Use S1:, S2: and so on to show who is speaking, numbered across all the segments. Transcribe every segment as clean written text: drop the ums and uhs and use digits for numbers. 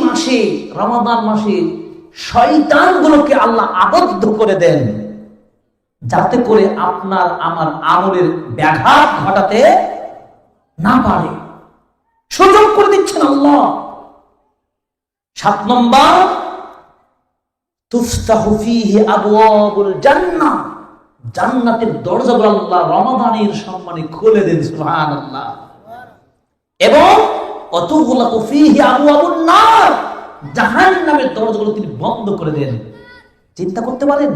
S1: মাসে রমাদান মাসে শয়তানগুলোকে আল্লাহ আবদ্ধ করে দেন, যাতে করে আপনার আমার আমলের ব্যাঘাত ঘটাতে না পারে, সুযোগ করে দিচ্ছেন আল্লাহ। 7 নম্বর, তুফতাহু ফীহি আবওয়াবুল জান্নাহ, জান্নাতের দরজাগুলো আল্লাহ রমাদানের সম্মানে খুলে দেন, সুবহানাল্লাহ। এবং ওয়াতুগলাকু ফীহি আবওয়াবুন নার, জাহান্নামের দরজাগুলো তিনি বন্ধ করে দেন। চিন্তা করতে পারেন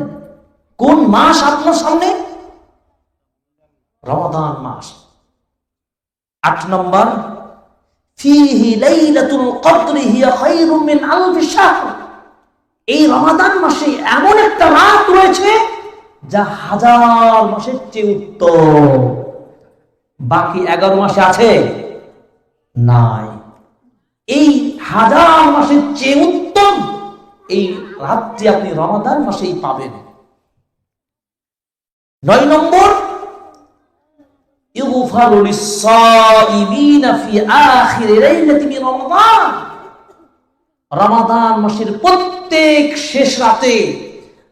S1: কোন মাস আপনার সামনে? রমাদান মাস। 8 নম্বর, ফীহি লাইলাতুল কদরি হিয়া খায়রুম মিন আলফি শাহর, এই রমাদান মাসে এমন একটা রাত রয়েছে যা 1000 মাসের চেয়ে উত্তম। বাকি 11 মাসে আছে নাই। এই 1000 মাসের চেয়ে উত্তম এই রাতটি আপনি রমাদান মাসেই পাবেন। 9 নম্বর, ইগফারু লিস-সাইমিনা ফি আখির লাইলাতি মিন রমাদান, রমাদান মাসের প্রত্যেক শেষ রাতে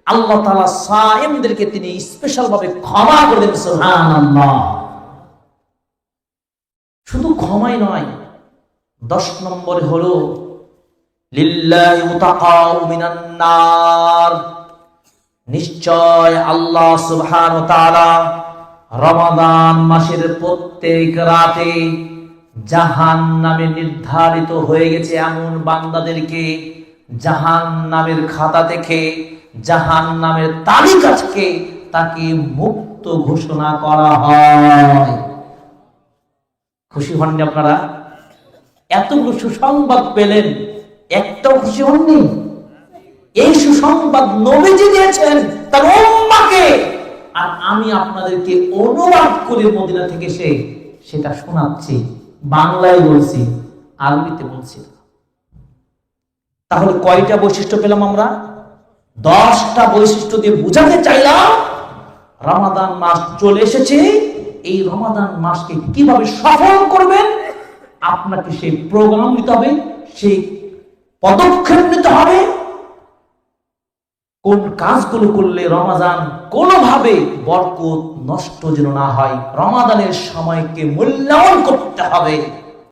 S1: আল্লাহ তাআলা সায়েমদেরকে তিনি স্পেশাল ভাবে ক্ষমা করে দেন, সুবহানাল্লাহ। শুধু ক্ষমাই নয়, 10 নম্বরে হলো লিল্লাহি মুতাকাউ মিনান নার, নিশ্চয় আল্লাহ সুবহানাহু ওয়া তাআলা রমাদান মাসের প্রত্যেক রাতে জাহান্নামে নির্ধারিত হয়ে গেছে এমন বান্দাদেরকে জাহান্নামের খাতা থেকে, জাহান্নামের তালিকা থেকে তাকে মুক্ত ঘোষণা করা হয়। খুশি হননি আপনারা? এতগুলো সুসংবাদ পেলেন, একটাও খুশি হননি? এই সুসংবাদ নবীজি দিয়েছেন তার উম্মাহকে, আর আমি আপনাদেরকে অনুবাদ করে মদিনা থেকে সেটা শোনাচ্ছি, বাংলায় বলছি, আরবিতে বলছি। তাহলে কয়টা বৈশিষ্ট্য পেলাম আমরা? 10টা বৈশিষ্ট্য দিয়ে বুঝাতে চাইলাম রমাদান মাস চলে এসেছে। এই রমাদান মাসকে কিভাবে সফল করবেন, আপনাকে সেই প্রোগ্রাম নিতে হবে, সেই পদক্ষেপ নিতে হবে। কোন কাজগুলো করলে রমাদান কোনোভাবে বরকত নষ্ট যেন না হয়, রমাদানের সময়কে মূল্যায়ন করতে হবে।